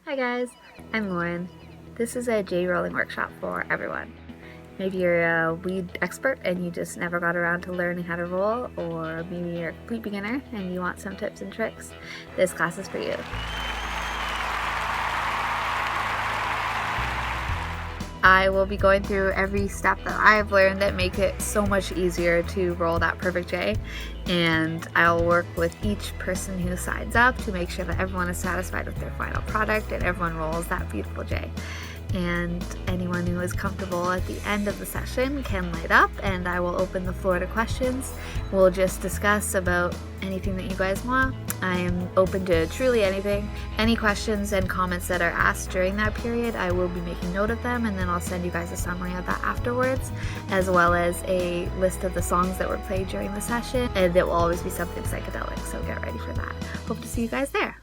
Hi guys, I'm Lauren. This is a J rolling workshop for everyone. Maybe you're a weed expert and you just never got around to learning how to roll, or maybe you're a complete beginner and you want some tips and tricks. This class is for you. I will be going through every step that I've learned that make it so much easier to roll that perfect J, and I'll work with each person who signs up to make sure that everyone is satisfied with their final product and everyone rolls that beautiful J. And anyone who is comfortable at the end of the session can light up, and I will open the floor to questions. We'll just discuss about anything that you guys want. I am open to truly anything. Any questions and comments that are asked during that period, I will be making note of them, and then I'll send you guys a summary of that afterwards, as well as a list of the songs that were played during the session, and it will always be something psychedelic, so get ready for that. Hope to see you guys there.